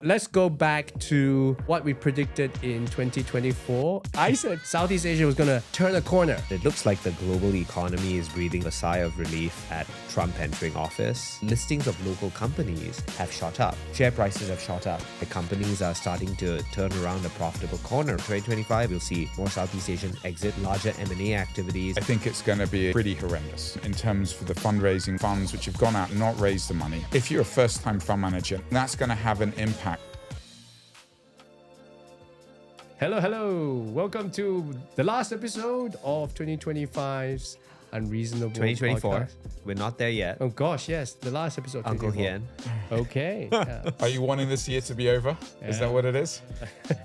Let's go back to what we predicted in 2024. I said Southeast Asia was going to turn a corner. It looks like the global economy is breathing a sigh of relief at Trump entering office. Listings of local companies have shot up. Share prices have shot up. The companies are starting to turn around a profitable corner. 2025, we'll see more Southeast Asian exit, larger M&A activities. I think it's going to be pretty horrendous in terms for the fundraising funds which have gone out and not raised the money. If you're a first-time fund manager, that's going to have an impact. Hello. Welcome to the last episode of 2025's Unreasonable 2024. Podcast. We're not there yet. Oh gosh, yes, the last episode. Uncle 2024. Hien. Okay. Yeah. Are you wanting this year to be over? Is that what it is?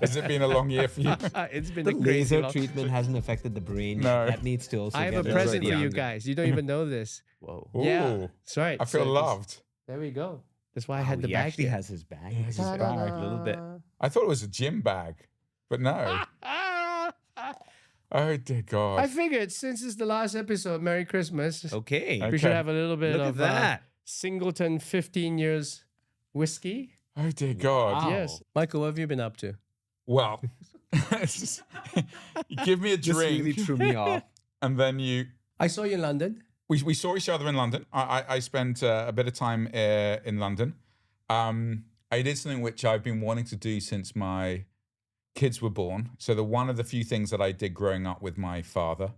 Has it been a long year for you? It's been The a crazy laser long... treatment hasn't affected the brain. No. That needs to also I have get a present for you younger. guys. You don't even know this. Whoa. Yeah, Ooh, that's right. I feel So loved. there we go. That's why I had the he bag actually here. has his bag. He has his bag. A little bit. I thought it was a gym bag, but no. Oh dear God. I figured since it's the last episode, Merry Christmas. Okay. We should Okay. have a little bit Look of at that. Singleton 15 years whiskey. Oh dear God. Wow. Yes. Michael, what have you been up to? Well, it's just- you give me a This drink really threw me off. and then I saw you in London. we saw each other in London. I spent a bit of time in London. I did something which I've been wanting to do since my kids were born. So one of the few things that I did growing up with my father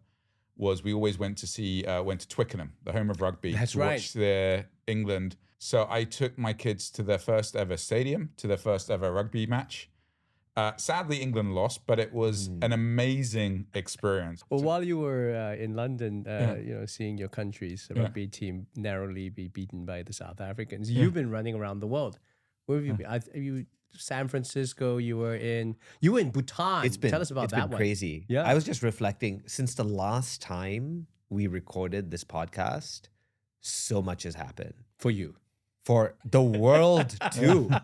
was we always went to Twickenham, the home of rugby, That's to right. watch their England. So I took my kids to their first ever stadium, to their first ever rugby match. Sadly, England lost, but it was an amazing experience. Well, while you were in London, seeing your country's rugby team narrowly be beaten by the South Africans, you've been running around the world. Where have you been? San Francisco. You were in Bhutan. Tell us about it's that been one. crazy. Yeah. I was just reflecting since the last time we recorded this podcast, so much has happened For you. for the world too. Yes,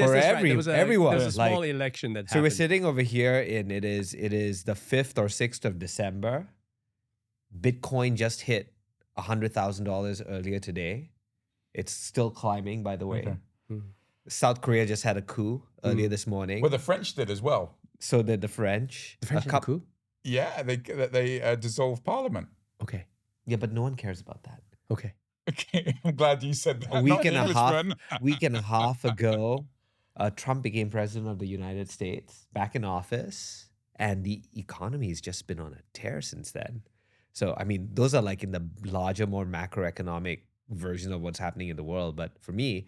For that's right. There was everyone. There was a small Like, election that so we're happened. sitting over here and it is the 5th or 6th of December. Bitcoin just hit $100,000 earlier today. It's still climbing, by the way. Okay. South Korea just had a coup earlier this morning. Well, the French did as well. So did the French. The French A had a coup? Yeah, they dissolved parliament. Okay. Yeah, but no one cares about that. Okay. Okay, I'm glad you said that. A week Not and a Englishman. half ago, Trump became president of the United States, back in office, and the economy has just been on a tear since then. So, I mean, those are like in the larger, more macroeconomic version of what's happening in the world. But for me,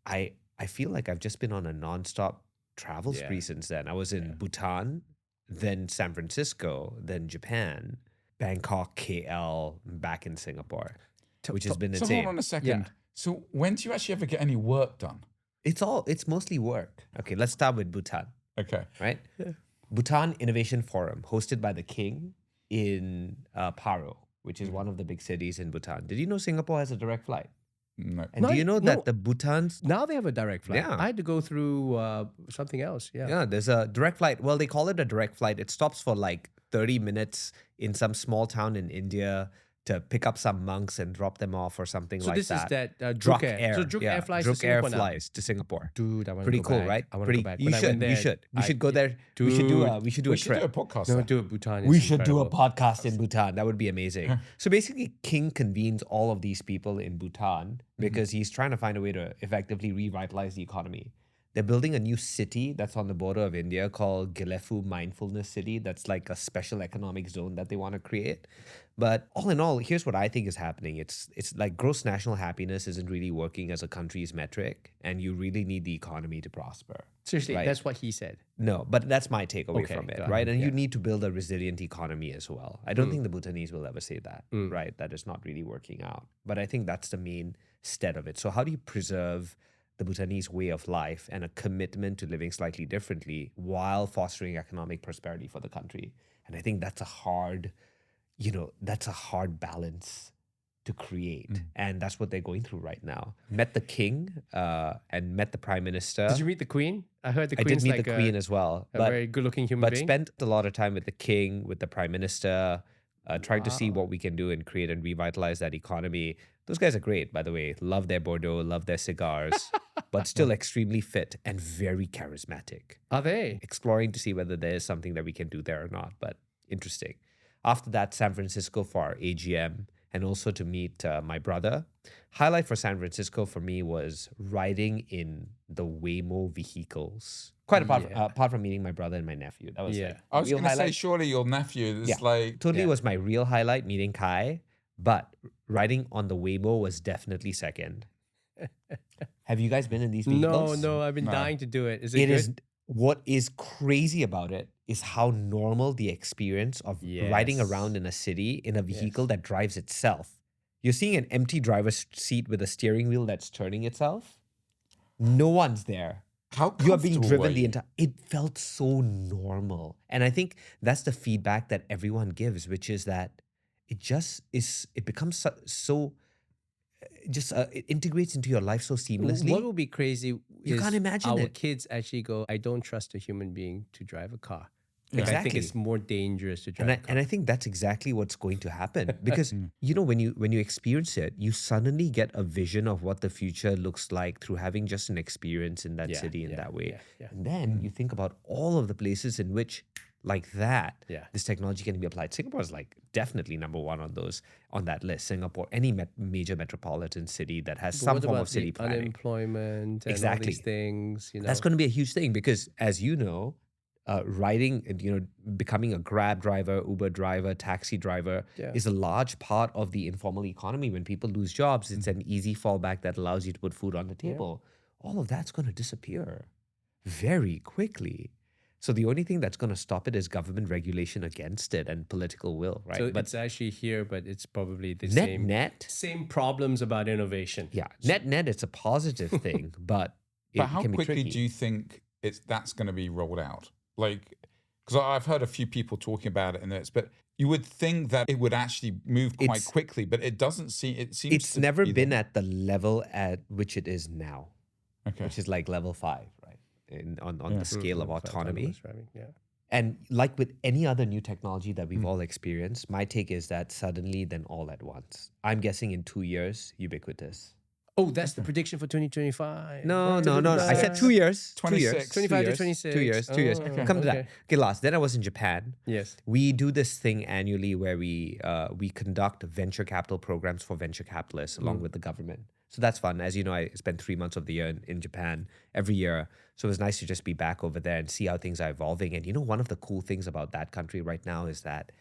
I feel like I've just been on a nonstop travel spree Yeah. since then. I was in Bhutan, then San Francisco, then Japan, Bangkok, KL, back in Singapore, which has been So insane. hold on a second. Yeah. So when do you actually ever get any work done? It's mostly work. Okay, let's start with Bhutan, Okay. right? Bhutan Innovation Forum, hosted by the king in Paro, which is one of the big cities in Bhutan. Did you know Singapore has a direct flight? No. And do you know No. that the Bhutan's Now they have a direct flight. Yeah. I had to go through something else. Yeah. yeah, there's a direct flight. Well, they call it a direct flight. It stops for like 30 minutes in some small town in India to pick up some monks and drop them off or something So like this that. is that Druk Air. So Druk yeah, Air flies Druk to Air Singapore now. flies to Singapore. Dude, I want to Pretty go cool, back. right? I want to Pretty. go back. You When I should. went there, You should. We I- should go there. Dude, we should do a We should do a trip. podcast. No, there. do it. Bhutan. We is should do a incredible. podcast in Bhutan. That would be amazing. So basically, King convenes all of these people in Bhutan because he's trying to find a way to effectively revitalize the economy. They're building a new city that's on the border of India called Gilefu Mindfulness City. That's like a special economic zone that they want to create. But all in all, here's what I think is happening. It's like gross national happiness isn't really working as a country's metric, and you really need the economy to prosper. Seriously, Right. that's what he said. No, but that's my takeaway Okay, from it, got right? it, And you yeah. need to build a resilient economy as well. I don't think the Bhutanese will ever say that, right? That it's not really working out. But I think that's the main stead of it. So how do you preserve the Bhutanese way of life and a commitment to living slightly differently while fostering economic prosperity for the country? And I think that's a hard balance to create. And that's what they're going through right now. Met the king and met the prime minister. Did you meet the queen? I heard the I queen's did meet like the queen as well. a very good-looking human But being. spent a lot of time with the king, with the prime minister, trying to see what we can do and create and revitalize that economy. Those guys are great, by the way. Love their Bordeaux, love their cigars, but still extremely fit and very charismatic. Are they? Exploring to see whether there's something that we can do there or not, but interesting. After that, San Francisco for our AGM and also to meet my brother. Highlight for San Francisco for me was riding in the Waymo vehicles. Quite apart from meeting my brother and my nephew. That was like I was real going to say, highlight. surely your nephew is Totally was my real highlight, meeting Kai, but riding on the Waymo was definitely second. Have you guys been in these vehicles? No, I've been dying to do it. Is it good? What is crazy about it is how normal the experience of riding around in a city in a vehicle that drives itself. You're seeing an empty driver's seat with a steering wheel that's turning itself. No one's there. How you are being driven the you? entire. It felt so normal, and I think that's the feedback that everyone gives, which is that it just is. It becomes so. It integrates into your life so seamlessly. What will be crazy You is can't imagine our it. kids actually go, I don't trust a human being to drive a car. Exactly. I think it's more dangerous to drive a car. And I think that's exactly what's going to happen because when you experience it, you suddenly get a vision of what the future looks like through having just an experience in that city in that way. And then you think about all of the places in which like that this technology can be applied. Singapore is like definitely number one on that list. Singapore, any major metropolitan city that has But some what form about of city the planning. unemployment and all Exactly. these things, That's going to be a huge thing because, as you know, riding, becoming a Grab driver, Uber driver, taxi driver is a large part of the informal economy. When people lose jobs, it's an easy fallback that allows you to put food on the table. All of that's going to disappear very quickly. So the only thing that's going to stop it is government regulation against it and political will, right? So but it's actually here, but it's probably the net, same problems about innovation. Yeah, net, it's a positive thing, but how can be quickly tricky. do you think that's going to be rolled out? Like, because I've heard a few people talking about it in this, but you would think that it would actually move quite quickly, but it doesn't seem. It seems it's never been at the level at which it is now, which is like level 5, right? On the scale of autonomy. And like with any other new technology that we've all experienced, my take is that suddenly, then all at once. I'm guessing in 2 years, ubiquitous. Oh, that's the prediction for 2025. No. I said 2 years. 26. 25 to 26. 2 years. 2 years. Come to that. Okay, last. Then I was in Japan. Yes. We do this thing annually where we conduct venture capital programs for venture capitalists along with the government. So that's fun. As you know, I spend 3 months of the year in Japan every year. So it was nice to just be back over there and see how things are evolving. And one of the cool things about that country right now is that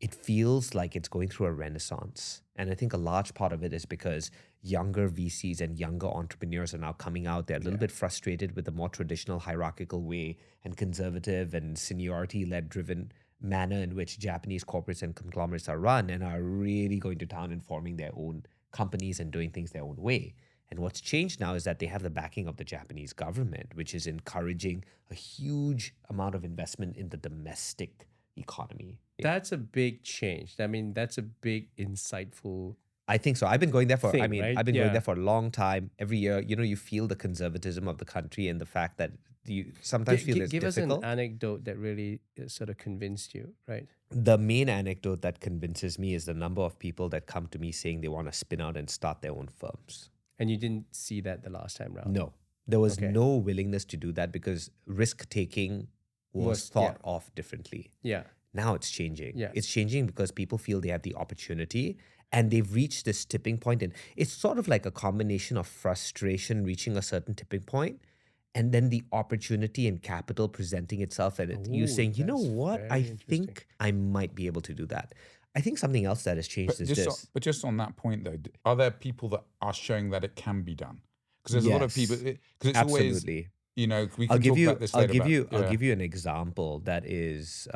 it feels like it's going through a renaissance. And I think a large part of it is because younger VCs and younger entrepreneurs are now coming out. They're a little bit frustrated with the more traditional hierarchical way and conservative and seniority-led driven manner in which Japanese corporates and conglomerates are run, and are really going to town and forming their own companies and doing things their own way. And what's changed now is that they have the backing of the Japanese government, which is encouraging a huge amount of investment in the domestic economy. That's a big change. I mean, that's a big, insightful. I think so. I've been going there for. Thing, I've been right? going there for a long time. Every year, you feel the conservatism of the country and the fact that you sometimes feel it's give difficult. us an anecdote that really sort of convinced you, right? The main anecdote that convinces me is the number of people that come to me saying they want to spin out and start their own firms. And you didn't see that the last time round. No, there was no willingness to do that because risk taking was thought of differently. Yeah. Now it's changing. Yeah. It's changing because people feel they have the opportunity and they've reached this tipping point. And it's sort of like a combination of frustration reaching a certain tipping point and then the opportunity and capital presenting itself and you saying, you know what, I think I might be able to do that. I think something else that has changed is this. But just on that point, though, are there people that are showing that it can be done? Because there's a lot of people. Because it's absolutely. Always, we can talk about this later. I'll give you an example that is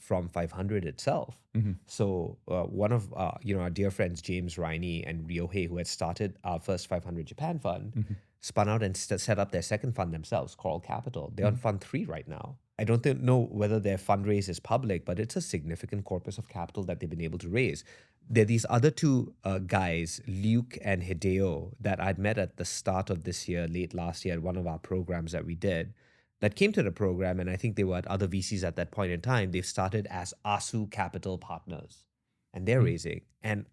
from 500 itself. Mm-hmm. So one of our dear friends James Riney and Ryohei, who had started our first 500 Japan fund, spun out and set up their second fund themselves, Coral Capital. They're on Fund 3 right now. I don't know whether their fundraise is public, but it's a significant corpus of capital that they've been able to raise. There are these other two guys, Luke and Hideo, that I'd met at the start of this year, late last year, at one of our programs that we did. that came to the program, and I think they were at other VCs at that point in time. They've started as ASU Capital Partners, and they're raising. And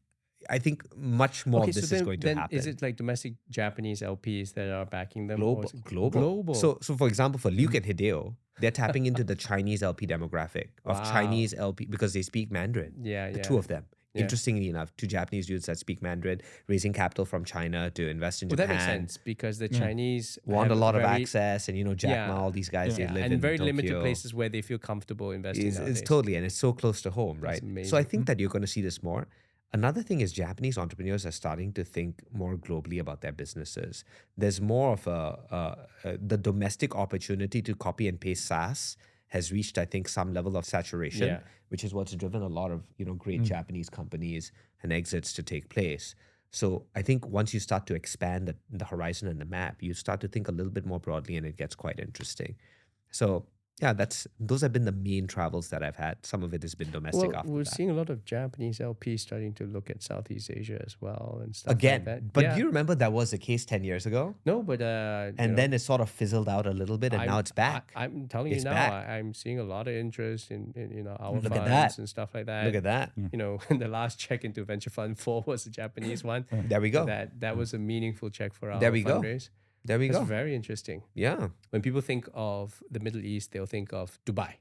I think much more of this is going to happen. Is it like domestic Japanese LPs that are backing them? Global, Or is it global. So for example, for Luke and Hideo, they're tapping into the Chinese LP demographic of Chinese LP because they speak Mandarin. The two of them. Interestingly enough, two Japanese dudes that speak Mandarin, raising capital from China to invest in Japan. That makes sense because the Chinese want a lot of access, and Jack Ma, all these guys, they live in very Tokyo. limited places where they feel comfortable investing. It's totally, and it's so close to home, right? So I think that you're going to see this more. Another thing is Japanese entrepreneurs are starting to think more globally about their businesses. There's more of the domestic opportunity to copy and paste SaaS has reached, I think, some level of saturation, which is what's driven a lot of great Japanese companies and exits to take place. So I think once you start to expand the horizon and the map, you start to think a little bit more broadly, and it gets quite interesting. So yeah, those have been the main travels that I've had. Some of it has been domestic. Well, we're seeing a lot of Japanese LPs starting to look at Southeast Asia as well and stuff again. like that. But do you remember that was the case 10 years ago? No, but and then it sort of fizzled out a little bit, and now it's back. I'm telling you now, I'm seeing a lot of interest in our Look funds at that. and stuff like that. Look at that. The last check into Venture Fund 4 was a Japanese one. There we go. That was a meaningful check for our There we fundraise. There we go. That's very interesting. Yeah. When people think of the Middle East, they'll think of Dubai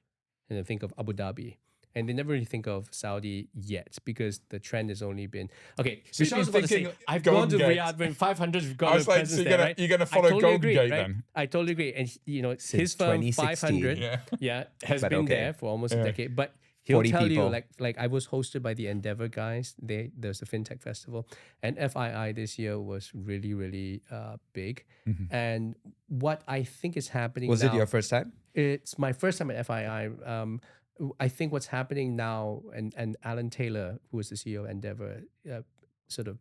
and they'll think of Abu Dhabi. And they never really think of Saudi yet because the trend has only been... Okay, so I was about to say, I've gone to Riyadh when 500, we've got a presence there, right? You're going to follow Golden Gate then? I totally agree. And, his Since firm, 500, has been there for almost a decade. But he'll tell people. you, like I was hosted by the Endeavor guys. There's a fintech festival. And FII this year was really, really big. And what I think is happening Was now... it your first time? It's my first time at FII. I think what's happening now, and Alan Taylor, who was the CEO of Endeavor, sort of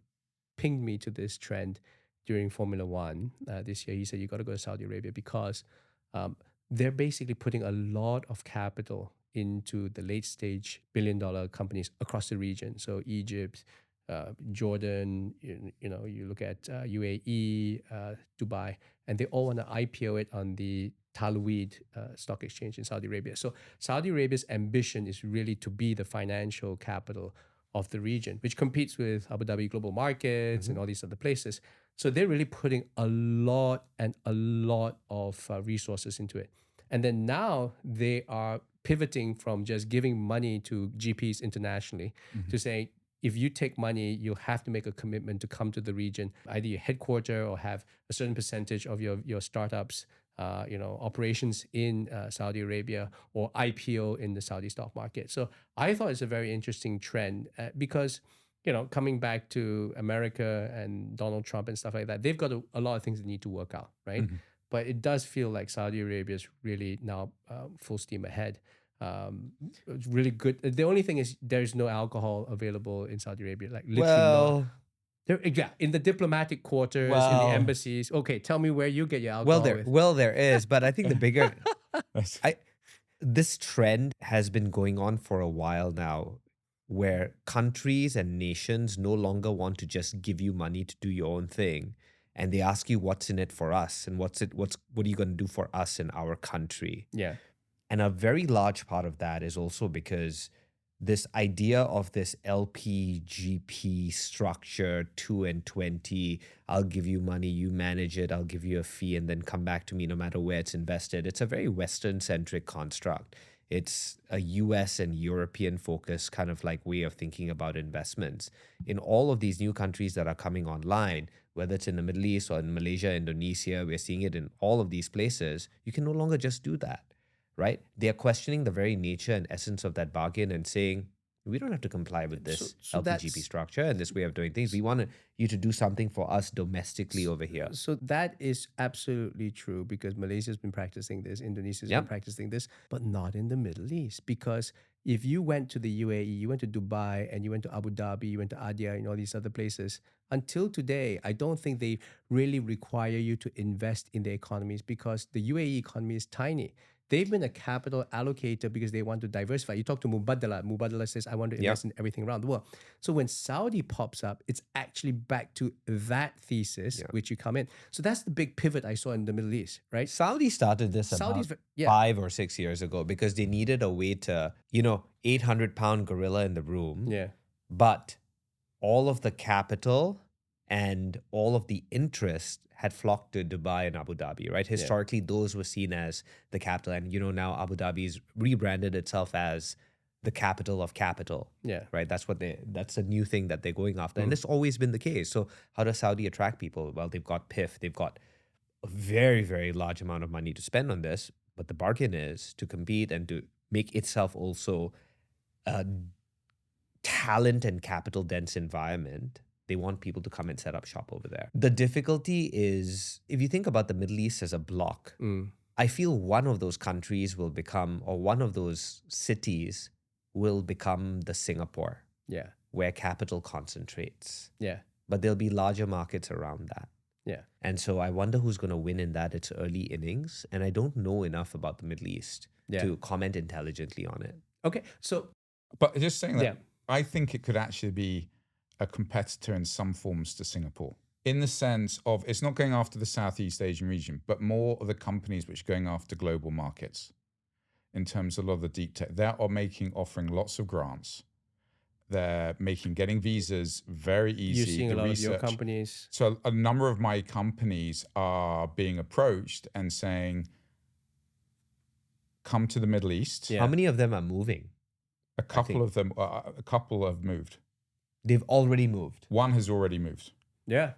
pinged me to this trend during Formula One this year. He said, you got to go to Saudi Arabia because they're basically putting a lot of capital into the late stage billion-dollar companies across the region. So Egypt, Jordan, you look at UAE, Dubai, and they all want to IPO it on the Talweed stock exchange in Saudi Arabia. So Saudi Arabia's ambition is really to be the financial capital of the region, which competes with Abu Dhabi Global Markets and all these other places. So they're really putting a lot of resources into it. And then now they are pivoting from just giving money to GPs internationally to say, if you take money, you have to make a commitment to come to the region, either your headquarter or have a certain percentage of your startups, operations in Saudi Arabia or IPO in the Saudi stock market. So I thought it's a very interesting trend because, coming back to America and Donald Trump and stuff like that, they've got a lot of things that need to work out, right? But it does feel like Saudi Arabia is really now full steam ahead. It's really good. The only thing is there's no alcohol available in Saudi Arabia, like literally in the diplomatic quarters, in the embassies. Okay, tell me where you get your alcohol. There is, but I think the bigger, this trend has been going on for a while now, where countries and nations no longer want to just give you money to do your own thing, and they ask you what's in it for us and what are you going to do for us in our country. Yeah. And a very large part of that is also because this idea of this LPGP structure, 2 and 20, I'll give you money, you manage it, I'll give you a fee, and then come back to me no matter where it's invested. It's a very Western-centric construct. It's a US and European focused kind of like way of thinking about investments. In all of these new countries that are coming online, whether it's in the Middle East or in Malaysia, Indonesia, we're seeing it in all of these places, you can no longer just do that. Right? They are questioning the very nature and essence of that bargain and saying, we don't have to comply with this LPGP structure and this way of doing things. We want you to do something for us domestically over here. So that is absolutely true because Malaysia's been practicing this, Indonesia's been practicing this, but not in the Middle East. Because if you went to the UAE, you went to Dubai, and you went to Abu Dhabi, you went to Adia, and all these other places, until today, I don't think they really require you to invest in the economies because the UAE economy is tiny. they've been a capital allocator because they want to diversify. You talk to Mubadala says, I want to invest in everything around the world. So when Saudi pops up, it's actually back to that thesis, which you come in. So that's the big pivot I saw in the Middle East, right? Saudi started this about 5 or 6 years ago because they needed a way to, 800-pound gorilla in the room. Yeah. But all of the capital and all of the interest had flocked to Dubai and Abu Dhabi, right? Historically, those were seen as the capital. And, now Abu Dhabi's rebranded itself as the capital of capital. Yeah. Right? That's a new thing that they're going after. And it's always been the case. So how does Saudi attract people? Well, they've got PIF. They've got a very, very large amount of money to spend on this. But the bargain is to compete and to make itself also a talent and capital dense environment. They want people to come and set up shop over there. The difficulty is, if you think about the Middle East as a block, I feel one of those countries will become, or one of those cities will become the Singapore, where capital concentrates. Yeah. But there'll be larger markets around that. Yeah. And so I wonder who's going to win in that. It's early innings. And I don't know enough about the Middle East to comment intelligently on it. Okay. So, but just saying that, I think it could actually be a competitor in some forms to Singapore, in the sense of it's not going after the Southeast Asian region, but more of the companies which are going after global markets. In terms of a lot of the deep tech, they are offering lots of grants. They're getting visas very easy. You're seeing a lot of your companies. So a number of my companies are being approached and saying, come to the Middle East. How many of them are moving? A couple have moved. They've already moved. One has already moved. Yeah.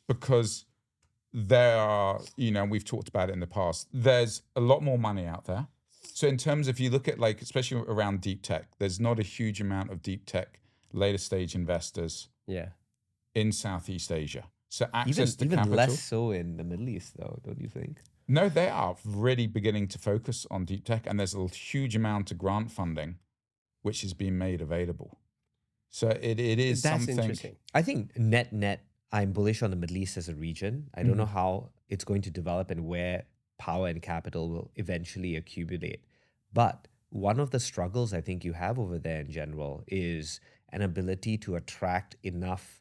Because there are, we've talked about it in the past, there's a lot more money out there. So in terms of, if you look at especially around deep tech, there's not a huge amount of deep tech later stage investors in Southeast Asia. So access to capital. Even less so in the Middle East though, don't you think? No, they are really beginning to focus on deep tech, and there's a huge amount of grant funding which is being made available. So it is That's something. Interesting. I think net, I'm bullish on the Middle East as a region. I don't know how it's going to develop and where power and capital will eventually accumulate. But one of the struggles I think you have over there in general is an ability to attract enough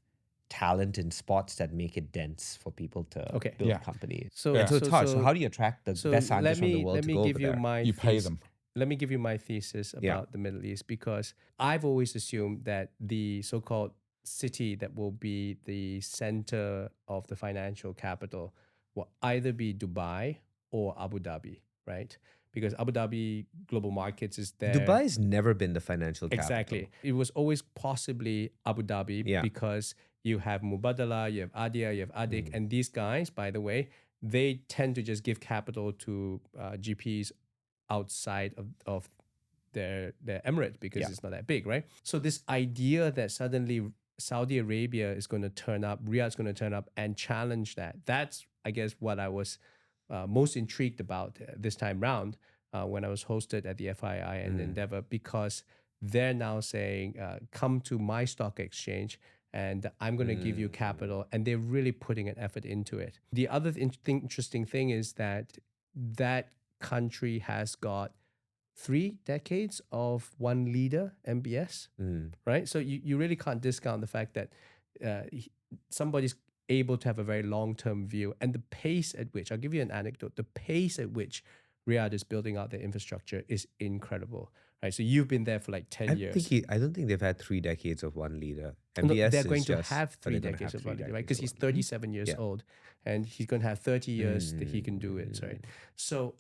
talent in spots that make it dense for people to build companies. So it's hard. So how do you attract the best scientists from the world to go over there? You pay them. Let me give you my thesis about the Middle East, because I've always assumed that the so-called city that will be the center of the financial capital will either be Dubai or Abu Dhabi, right? Because Abu Dhabi global markets is there. Dubai's never been the financial capital. Exactly. It was always possibly Abu Dhabi because you have Mubadala, you have Adia, you have Adik, and these guys, by the way, they tend to just give capital to GPs outside of their emirate because it's not that big, right? So this idea that suddenly Saudi Arabia is going to turn up, Riyadh's going to turn up and challenge that's, I guess, what I was most intrigued about this time round when I was hosted at the FII and Endeavor, because they're now saying, come to my stock exchange and I'm going to give you capital, and they're really putting an effort into it. The other interesting thing is that country has got 3 decades of one leader, MBS, right? So you really can't discount the fact that somebody's able to have a very long-term view, and the pace at which, I'll give you an anecdote, the pace at which Riyadh is building out their infrastructure is incredible, right? So you've been there for like 10 years. I don't think they've had 3 decades of one leader. MBS they're going to have 3 decades of one leader, right? Because he's 37 years old, and he's going to have 30 years that he can do it, right? So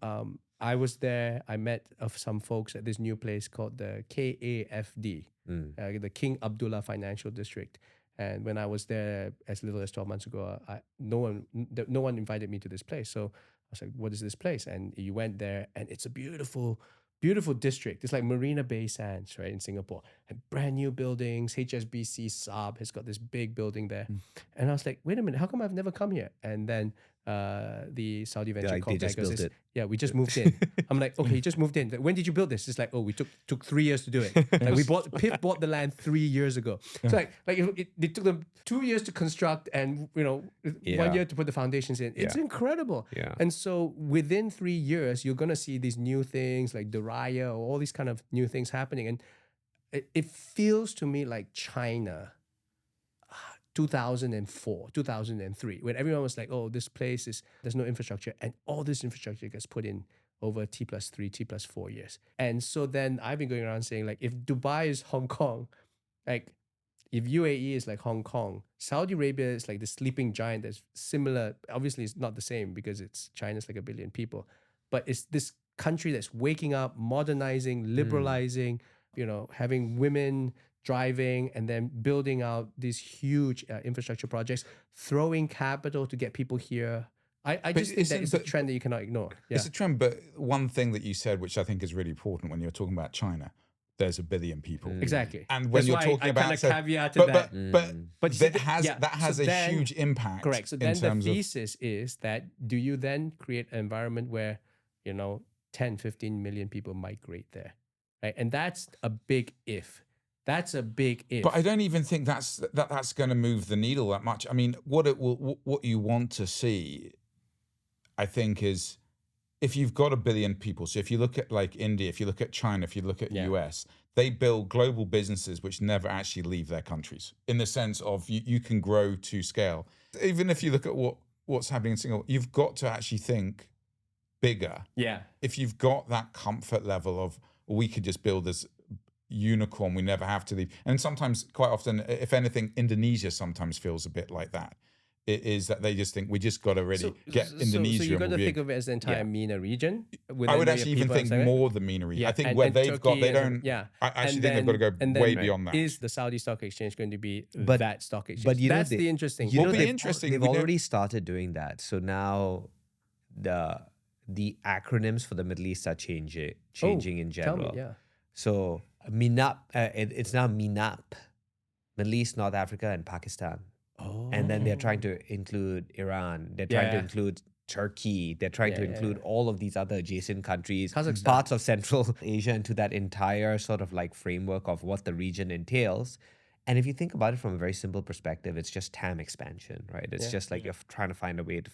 I was there. I met some folks at this new place called the KAFD, the King Abdullah Financial District. And when I was there as little as 12 months ago, no one invited me to this place. So I was like, what is this place? And you went there, and it's a beautiful, beautiful district. It's like Marina Bay Sands, right, in Singapore. And brand new buildings. HSBC Saab has got this big building there. And I was like, wait a minute, how come I've never come here? And then the Saudi venture like, called they just Vegas. built it. Yeah, we just moved in. I'm like, okay, you just moved in. Like, when did you build this? It's like, oh, we took 3 years to do it. Like Pip bought the land 3 years ago. So it took them 2 years to construct and 1 year to put the foundations in. It's incredible. Yeah. And so within 3 years, you're gonna see these new things like Doraya or all these kind of new things happening. And it feels to me like China 2004, 2003, when everyone was like, oh, this place there's no infrastructure, and all this infrastructure gets put in over T+3, T+4 years. And so then I've been going around saying, like, if Dubai is Hong Kong, like if UAE is like Hong Kong, Saudi Arabia is like the sleeping giant that's similar. Obviously, it's not the same because China's like 1 billion people, but it's this country that's waking up, modernizing, liberalizing, having women driving, and then building out these huge infrastructure projects, throwing capital to get people here. I just think that it's a trend that you cannot ignore. Yeah. It's a trend, but one thing that you said, which I think is really important when you're talking about China, there's 1 billion people. Exactly. And when That's you're why talking I about... kind of caveated that. But you see, that has a huge impact. Correct. So then the thesis is that do you then create an environment where, 10, 15 million people migrate there, right? And that's a big if. That's a big if. But I don't even think that's going to move the needle that much. I mean, what you want to see, I think, is if you've got 1 billion people. So if you look at like India, if you look at China, if you look at US, they build global businesses which never actually leave their countries. In the sense of you can grow to scale. Even if you look at what's happening in Singapore, you've got to actually think bigger. Yeah. If you've got that comfort level of we could just build this unicorn, we never have to leave. And sometimes, quite often, if anything, Indonesia sometimes feels a bit like that. It is that they just think we just got to really get Indonesia. So you're going to think of it as the entire MENA region? I would actually even think more the MENA region. I think where they've got, they don't. I actually think they've got to go way beyond that. Is the Saudi stock exchange going to be that stock exchange? But that's the interesting. They've already started doing that. So now the acronyms for the Middle East are changing in general. Tell me, So MENAP, it's now MENAP, Middle East, North Africa, and Pakistan. Oh. And then they're trying to include Iran. They're trying to include Turkey. They're trying to include all of these other adjacent countries, parts of Central Asia, into that entire sort of like framework of what the region entails. And if you think about it from a very simple perspective, it's just TAM expansion, right? It's just like you're trying to find a way to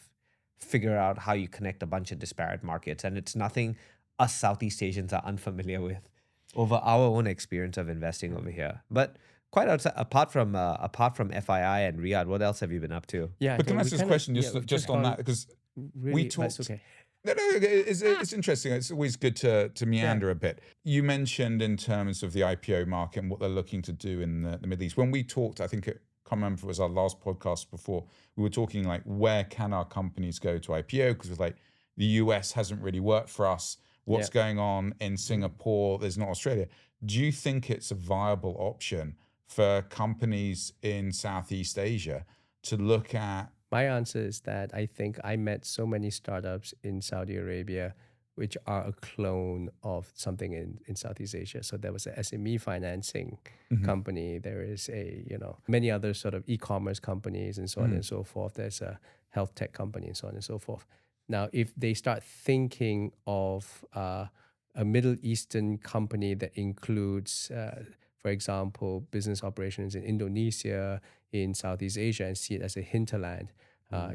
figure out how you connect a bunch of disparate markets. And it's nothing us Southeast Asians are unfamiliar with over our own experience of investing over here. But quite outside, apart from FII and Riyadh, what else have you been up to? Yeah, but can I ask this question just on that? Because really, we talked... okay. No, it's interesting. It's always good to meander a bit. You mentioned in terms of the IPO market and what they're looking to do in the Middle East. When we talked, I think I can't remember if it was our last podcast before, we were talking like, where can our companies go to IPO? Because it was like, the US hasn't really worked for us. What's going on in Singapore? There's not Australia. Do you think it's a viable option for companies in Southeast Asia to look at? My answer is that I think I met so many startups in Saudi Arabia which are a clone of something in Southeast Asia. So there was a SME financing company. There is many other sort of e-commerce companies and so on and so forth. There's a health tech company and so on and so forth. Now, if they start thinking of a Middle Eastern company that includes, for example, business operations in Indonesia, in Southeast Asia, and see it as a hinterland,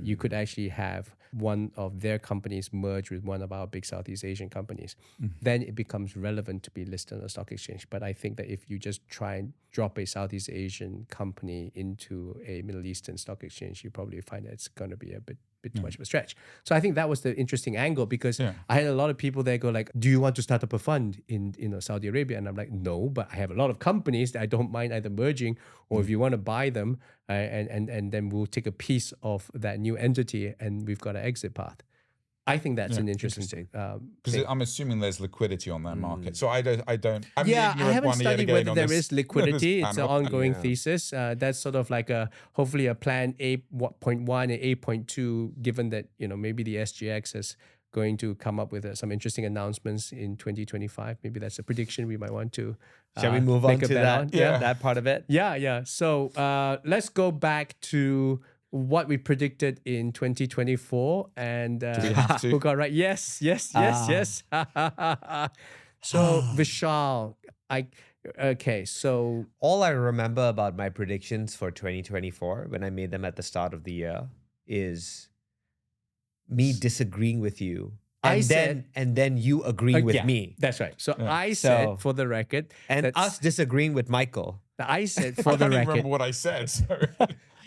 you could actually have one of their companies merge with one of our big Southeast Asian companies. Then it becomes relevant to be listed on a stock exchange. But I think that if you just try and drop a Southeast Asian company into a Middle Eastern stock exchange, you probably find that it's going to be a bit too much of a stretch. So I think that was the interesting angle, because I had a lot of people there go like, do you want to start up a fund in Saudi Arabia? And I'm like, no, but I have a lot of companies that I don't mind either merging, or if you want to buy them, and then we'll take a piece of that new entity and we've got an exit path. I think that's an interesting thing. Because I'm assuming there's liquidity on that market. So I don't. I haven't studied whether there is liquidity. It's an ongoing thesis. That's sort of like hopefully a plan 8.1 and 8.2, given that maybe the SGX is going to come up with some interesting announcements in 2025. Maybe that's a prediction we might want to. Shall we move on to that? That part of it. Yeah. So let's go back to what we predicted in 2024, and Do we have to? who got right? Yes. So Vishal, so All I remember about my predictions for 2024 when I made them at the start of the year is me disagreeing with you. And then you agreeing with me. That's right. So I said, for the record, And us disagreeing with Michael. I said, I for the can't even record, remember what I said. Sorry.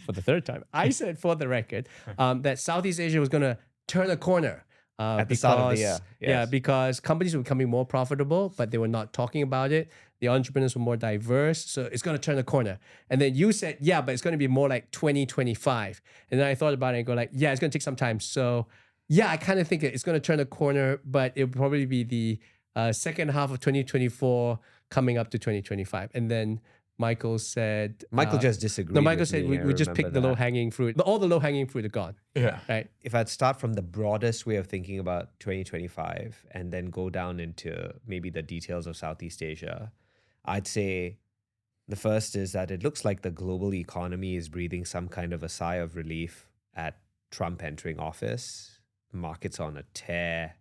for the third time, I said, for the record, that Southeast Asia was going to turn a corner. At the start of the year. Yeah, Yes. because companies were becoming more profitable, but they were not talking about it. The entrepreneurs were more diverse, so it's going to turn a corner. And then you said, yeah, but it's going to be more like 2025. And then I thought about it and go like, yeah, it's going to take some time. So yeah, I kind of think it's going to turn a corner, but it'll probably be the second half of 2024 coming up to 2025. And then Michael said... Michael just disagreed. No, Michael with said me, we just picked the low-hanging fruit. All the low-hanging fruit are gone. Yeah. Right? If I'd start from the broadest way of thinking about 2025 and then go down into maybe the details of Southeast Asia, I'd say the first is that it looks like the global economy is breathing some kind of a sigh of relief at Trump entering office. Markets on a tear.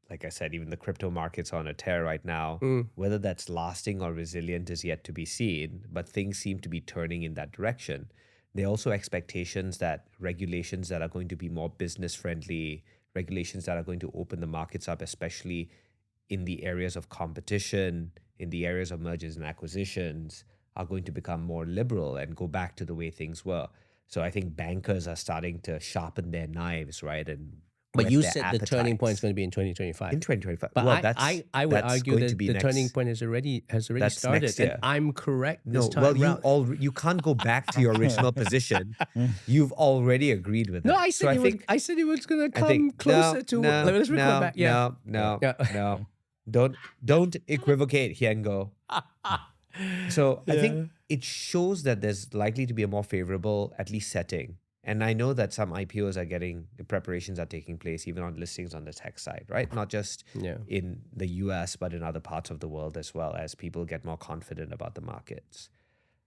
Like I said, even the crypto market's on a tear right now. Whether that's lasting or resilient is yet to be seen, but things seem to be turning in that direction. There are also expectations that regulations that are going to be more business friendly, regulations that are going to open the markets up, especially in the areas of competition, in the areas of mergers and acquisitions, are going to become more liberal and go back to the way things were. So I think bankers are starting to sharpen their knives, right? But whet you their said the turning point is appetites. going to be in 2025. In 2025. But Well, I would that's argue going that to be the next. turning point has already That's started. next year. And I'm correct this No, time well, round. you can't go back to your original position. You've already agreed with No, it. I said I said it was going to come think closer to... let's record back. Yeah. No. Don't equivocate, Hiengo. So I think it shows that there's likely to be a more favorable, at least setting. And I know that some IPOs are preparations are taking place, even on listings on the tech side, right? Not just in the US, but in other parts of the world as well, as people get more confident about the markets.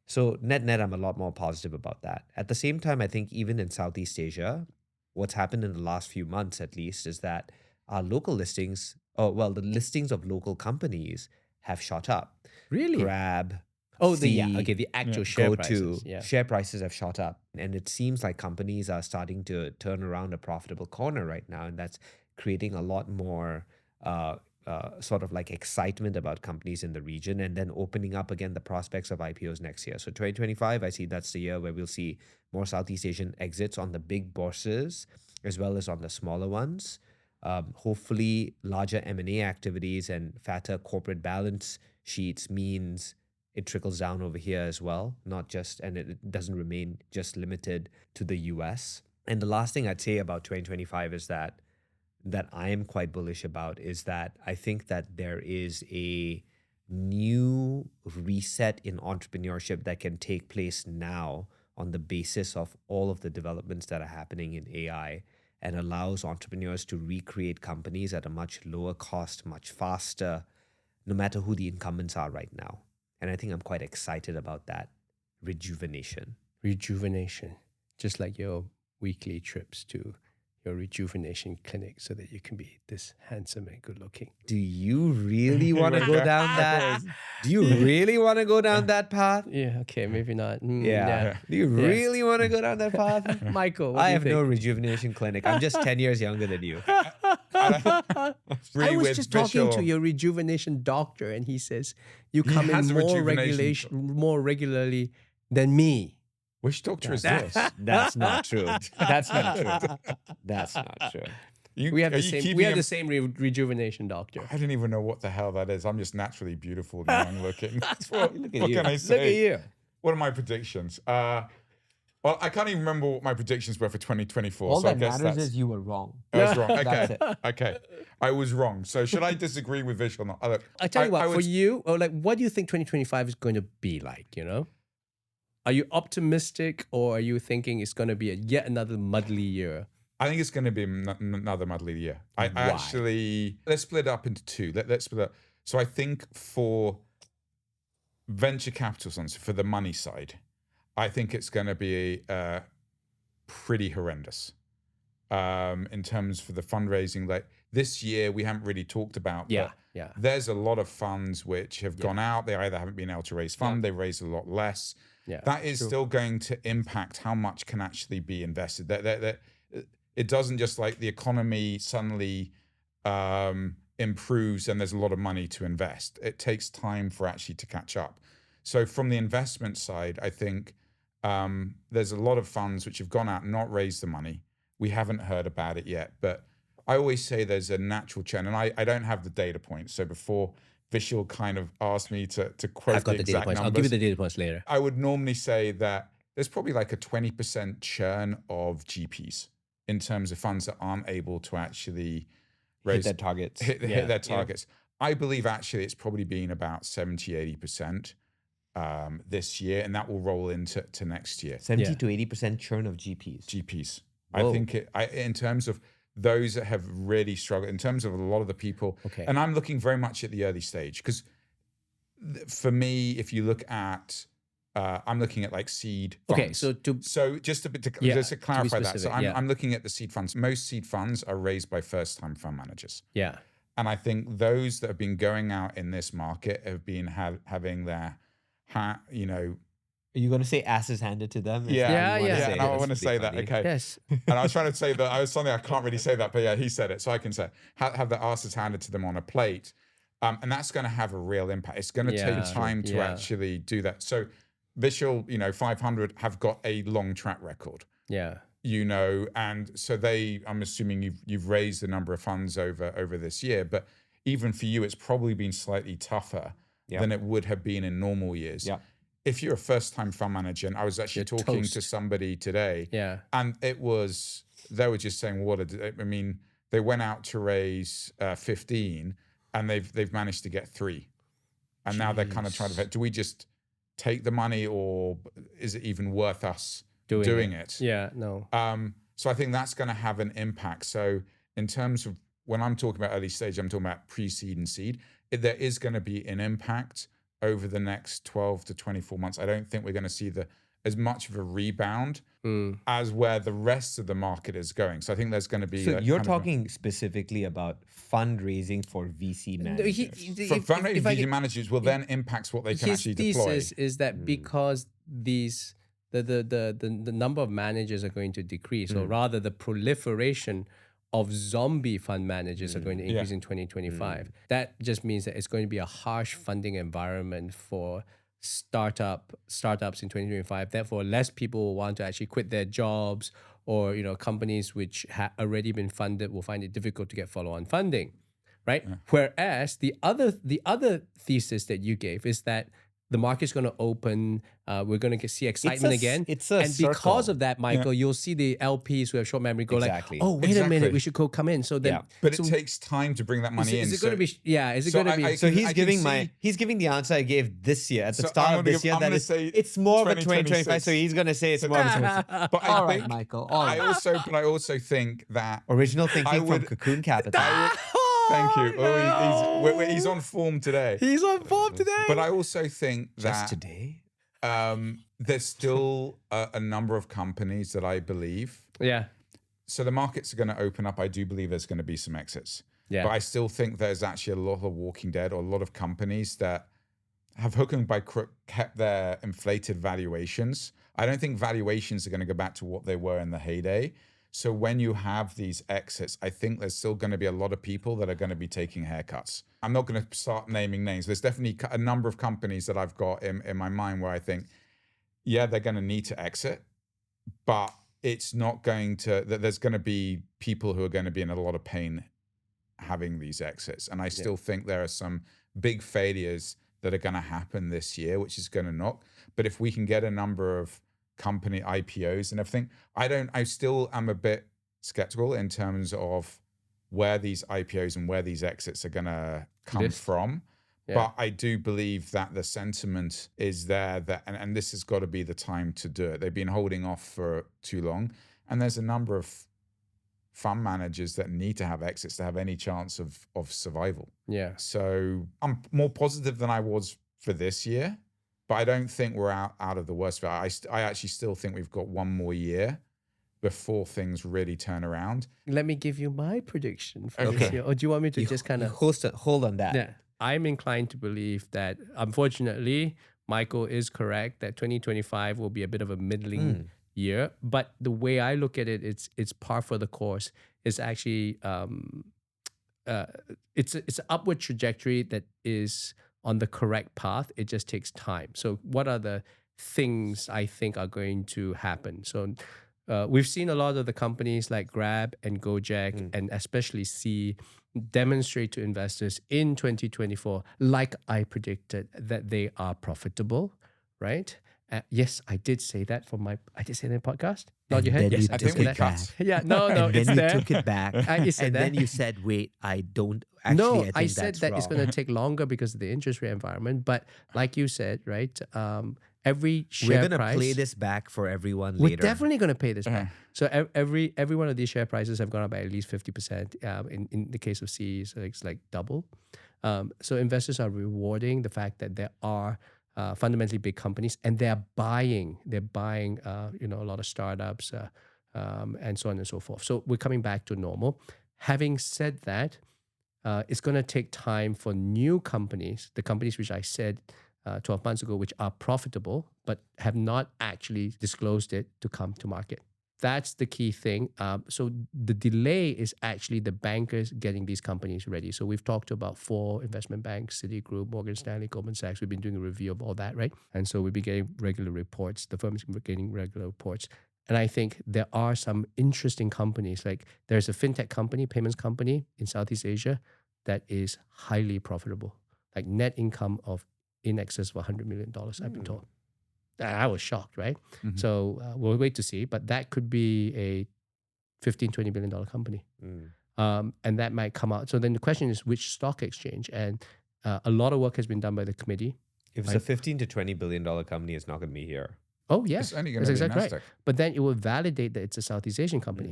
So net, I'm a lot more positive about that. At the same time, I think even in Southeast Asia, what's happened in the last few months, at least, is that our local listings, the listings of local companies have shot up. Really? Grab, the Sea, actual share prices. share prices have shot up. And it seems like companies are starting to turn around a profitable corner right now. And that's creating a lot more sort of like excitement about companies in the region, and then opening up again the prospects of IPOs next year. So 2025, I see that's the year where we'll see more Southeast Asian exits on the big bourses as well as on the smaller ones. Hopefully larger M&A activities and fatter corporate balance sheets means it trickles down over here as well, and it doesn't remain just limited to the US. And the last thing I'd say about 2025 is that I am quite bullish about is that I think that there is a new reset in entrepreneurship that can take place now on the basis of all of the developments that are happening in AI, and allows entrepreneurs to recreate companies at a much lower cost, much faster, no matter who the incumbents are right now. And I think I'm quite excited about that rejuvenation. Rejuvenation. Just like your weekly trips to your rejuvenation clinic so that you can be this handsome and good looking. Do you really want to go down that? Do you really want to go down that path? Yeah, okay, maybe not. Yeah. Do you really want to go down that path? Michael, what do I you have think? no rejuvenation clinic. I'm just 10 years younger than you. I was just talking to your rejuvenation doctor, and he says you come in more regularly than me. Which doctor is this? That's not true. That's not true. That's not true. We have the same rejuvenation doctor. I don't even know what the hell that is. I'm just naturally beautiful and young looking. That's what What can I say? Look at you. What are my predictions? Well, I can't even remember what my predictions were for 2024. All so that I guess matters is you were wrong. I was wrong. Okay. That's it. Okay. I was wrong. So should I disagree with Vish or not? I tell you what, for you, what do you think 2025 is going to be like, Are you optimistic, or are you thinking it's going to be yet another muddly year? I think it's going to be another muddly year. I actually, let's split it up into two. Let's split up. So I think for venture capital funds, for the money side, I think it's going to be pretty horrendous in terms for the fundraising. Like this year, we haven't really talked about. Yeah, but yeah. There's a lot of funds which have gone out. They either haven't been able to raise fund, they've raised a lot less. Yeah, that is still going to impact how much can actually be invested. That it doesn't just like the economy suddenly improves and there's a lot of money to invest. It takes time for actually to catch up. So from the investment side, I think there's a lot of funds which have gone out and not raised the money. We haven't heard about it yet, but I always say there's a natural churn, and I don't have the data points. So before Vishal kind of asked me to quote I've got the the data exact points. numbers, I'll give you the data points later. I would normally say that there's probably like a 20% churn of GPs in terms of funds that aren't able to actually raise Hit their targets. hit their targets. I believe actually it's probably been about 70, 80% this year, and that will roll into next year. 70 to 80% churn of GPs. I think in terms of those that have really struggled, in terms of a lot of the people, and I'm looking very much at the early stage, because for me, if you look at, I'm looking at like seed funds. Okay, so just to clarify that. So I'm looking at the seed funds. Most seed funds are raised by first-time fund managers. Yeah. And I think those that have been going out in this market have been having their, Are you going to say asses handed to them? Yeah. And I want to say that. Okay. Yes. And I was trying to say that I was something I can't really say that, but yeah, he said it, so I can say have the asses handed to them on a plate, and that's going to have a real impact. It's going to take time to actually do that. So Vishal, 500 have got a long track record. Yeah. And so I'm assuming you've raised a number of funds over this year, but even for you, it's probably been slightly tougher than it would have been in normal years. Yeah. If you're a first-time fund manager, and I was actually talking to somebody today, and they were just saying, they went out to raise 15, and they've managed to get 3, and now they're kind of trying to, do we just take the money, or is it even worth us doing it? Yeah, no. So I think that's going to have an impact. So in terms of when I'm talking about early stage, I'm talking about pre-seed and seed. There is going to be an impact over the next 12 to 24 months. I don't think we're going to see as much of a rebound as where the rest of the market is going. So I think there's going to be. So you're talking specifically about fundraising for VC managers. For fundraising VC managers will then impacts what they can actually deploy. His thesis is that because the number of managers are going to decrease, or rather the proliferation of zombie fund managers are going to increase in 2025. That just means that it's going to be a harsh funding environment for startups in 2025. Therefore, less people will want to actually quit their jobs, or companies which have already been funded will find it difficult to get follow-on funding, right? Yeah. Whereas the other thesis that you gave is that the market's going to open. We're going to see excitement again. And because of that, Michael, you'll see the LPs who have short memory go like, "Oh, wait a minute, we should come in." So then, but it takes time to bring that money in. Is it going to be? Yeah. Is it going to be? So he's giving the answer I gave this year at the start of this year. That it's more of a 2025. So he's going to say it's more of a 2025. But all right, Michael. All right. But I also think that original thinking from Cocoon Capital. Thank you. Oh, he's on form today. He's on form today. But I also think that just today, there's still a number of companies that I believe. Yeah. So the markets are going to open up. I do believe there's going to be some exits. Yeah. But I still think there's actually a lot of Walking Dead, or a lot of companies that have hook and by crook kept their inflated valuations. I don't think valuations are going to go back to what they were in the heyday. So when you have these exits, I think there's still going to be a lot of people that are going to be taking haircuts. I'm not going to start naming names. There's definitely a number of companies that I've got in my mind where I think, they're going to need to exit, but it's not going to, that there's going to be people who are going to be in a lot of pain having these exits. And I still think there are some big failures that are going to happen this year, which is going to knock. But if we can get a number of company IPOs and everything, I still am a bit skeptical in terms of where these IPOs and where these exits are going to come from. Yeah. But I do believe that the sentiment is there, and this has got to be the time to do it. They've been holding off for too long, and there's a number of fund managers that need to have exits to have any chance of survival. Yeah. So I'm more positive than I was for this year. But I don't think we're out of the worst. I actually still think we've got one more year before things really turn around. Let me give you my prediction for Okay. this year. Or do you want me to just kind of hold on that. Yeah, I'm inclined to believe that, unfortunately, Michael is correct that 2025 will be a bit of a middling year. But the way I look at it, it's par for the course. It's actually it's an upward trajectory that is on the correct path. It just takes time. So what are the things I think are going to happen? So we've seen a lot of the companies like Grab and Gojek and especially Sea demonstrate to investors in 2024, like I predicted, that they are profitable, right? Yes, I did say that I did say that in the podcast. Nod your head. then Yes, you I I did think say we that. cut. Yeah, no, And it's then you there. took it back. You said And that. then you said, wait, I don't actually. No, I, think I said that's that it's wrong. going to take longer because of the interest rate environment. But like you said, right? Every We're share gonna price. play this back for everyone We're later. definitely going to pay this back. So every one of these share prices have gone up by at least 50%. In the case of CE, so it's like double. So investors are rewarding the fact that there are fundamentally big companies and they're buying. They're buying a lot of startups and so on and so forth. So we're coming back to normal. Having said that, it's going to take time for new companies, the companies which I said 12 months ago, which are profitable but have not actually disclosed it, to come to market. That's the key thing. So the delay is actually the bankers getting these companies ready. So we've talked to about 4 investment banks: Citigroup, Morgan Stanley, Goldman Sachs. We've been doing a review of all that, right? And so we've been getting regular reports. The firm is getting regular reports. And I think there are some interesting companies. Like there's a fintech company, payments company in Southeast Asia that is highly profitable, like net income of in excess of $100 million, I've been told. I was shocked, right? Mhm. So we'll wait to see, but that could be a $15-20 billion company. And that might come out. So then the question is, which stock exchange? And a lot of work has been done by the committee. If it's a $15 to $20 billion company, it's not going to be here. Oh, yeah. It's only going That's to be exactly Nasdaq. right. But then it will validate that it's a Southeast Asian company.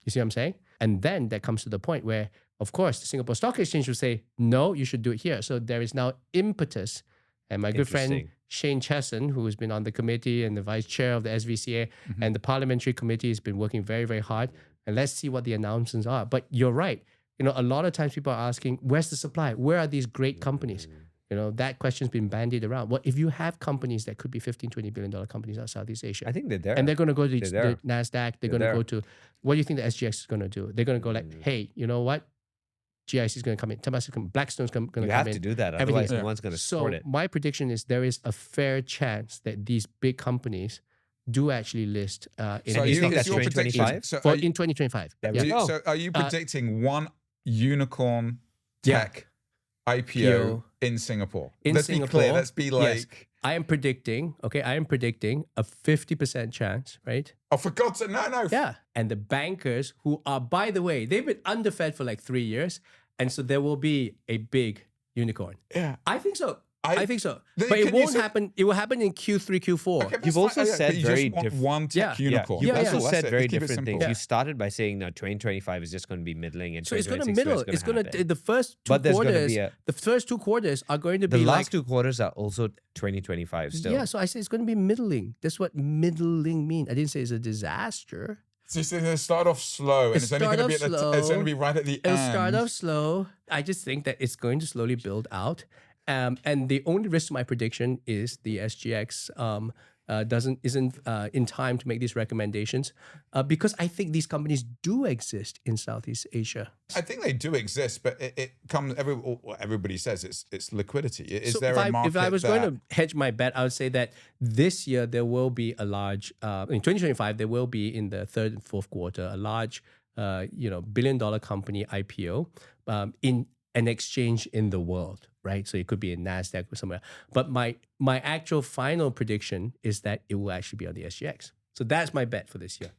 You see what I'm saying? And then that comes to the point where, of course, the Singapore Stock Exchange will say, no, you should do it here. So there is now impetus. And my good friend Interesting. Shane Chesson, who has been on the committee and the vice chair of the SVCA and the parliamentary committee, has been working very, very hard. And let's see what the announcements are. But you're right. A lot of times people are asking, where's the supply? Where are these great companies? That question's been bandied around. Well, if you have companies that could be $15-20 billion companies out of Southeast Asia, I think they're there. and they're going to go to They're there. the NASDAQ, they're going They're to go there. to, what do you think the SGX is going to do? They're going to go like, hey, you know what? GIC is going to come in. Blackstone's going to come You in. have to do that. Everything Otherwise, is- no one's going to So support it. my prediction is there is a fair chance that these big companies do actually list in So So you you, think is that's your 2025? prediction? So for are you, in 2025. There we Yeah. go. so are you predicting one unicorn Yeah. tech IPO in Singapore? In Let's be Singapore, clear. Let's be like, yes. I am predicting a 50% chance, right? oh, for God's sake, no. Yeah. And the bankers who are, by the way, they've been underfed for like 3 years. And so there will be a big unicorn. Yeah. I think so. I- I think so. Then But it can you won't say- happen. It will happen in Q3, Q4. Okay, that's You've fine. also Yeah, said but you very just want different- one tech Yeah. unicorn. You've Yeah, also yeah. said That's it. very Keep it different simple. things. Yeah. You started by saying, no, 2025 is just going to be middling, and So it's going to 2026 middle. It's going to the first two But there's gonna quarters. be a- The first 2 quarters are going to The be last like 2 quarters are also 2025 still. yeah. So I say it's going to be middling. That's what middling means. I didn't say it's a disaster. It's just going to start off slow, and It'll it's only going to be start at off it's going slow. to be right at the It'll end. start off slow. I just think that it's going to slowly build out. And the only risk to my prediction is the SGX isn't in time to make these recommendations because I think these companies do exist in Southeast Asia. I think they do exist, but it comes. Everybody says it's liquidity. Is So there a market if I was that, going to hedge my bet, I would say that this year there will be a large, in 2025, there will be in the third and fourth quarter, a large, billion-dollar company IPO in an exchange in the world, right? So it could be in NASDAQ or somewhere. But my actual final prediction is that it will actually be on the SGX. So that's my bet for this year.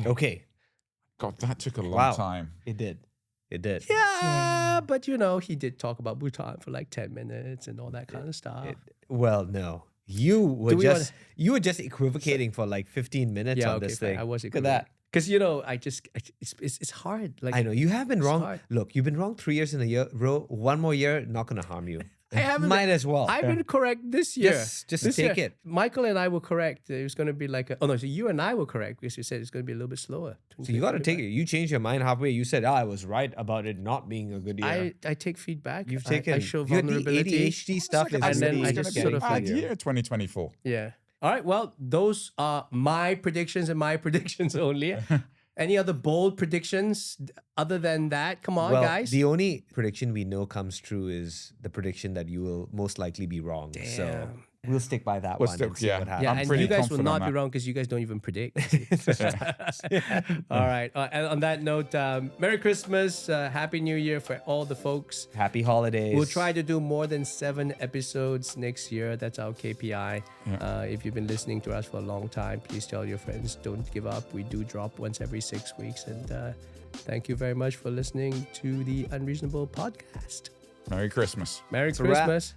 Okay. God, that took a long Wow. time. It did. It did. Yeah, but he did talk about Bhutan for like 10 minutes and all that kind of stuff. Well, no. You were Do we just equivocating for like 15 minutes on this fine. thing. I was Look at that. Because, it's hard. Like I know you have been wrong. hard. Look, you've been wrong 3 years in a row. One more year, not going to harm you. I haven't. Might as well. I've been correct this year. Just This take year. it. Michael and I were correct. It was going to be like so you and I were correct because you said it's going to be a little bit slower. So you got to take it. You changed your mind halfway. You said, I was right about it not being a good year. I take feedback. You've taken I show your vulnerability. ADHD stuff is and then really I It's just gonna sort be of a bad like year, 2024. Yeah. All right. Well, those are my predictions and my predictions only. Any other bold predictions other than that? Come on, well, guys. the only prediction we know comes true is the prediction that you will most likely be wrong. So Damn. we'll stick by that We'll one stick- and see yeah. what happens. Yeah, I'm and pretty you guys will confident not on be that. wrong because you guys don't even predict. All right. And on that note, Merry Christmas, Happy New Year for all the folks. Happy holidays. We'll try to do more than 7 episodes next year. That's our KPI. If you've been listening to us for a long time, please tell your friends. Don't give up. We do drop once every 6 weeks. And thank you very much for listening to the Unreasonable Podcast. Merry Christmas. Merry a wrap. Christmas.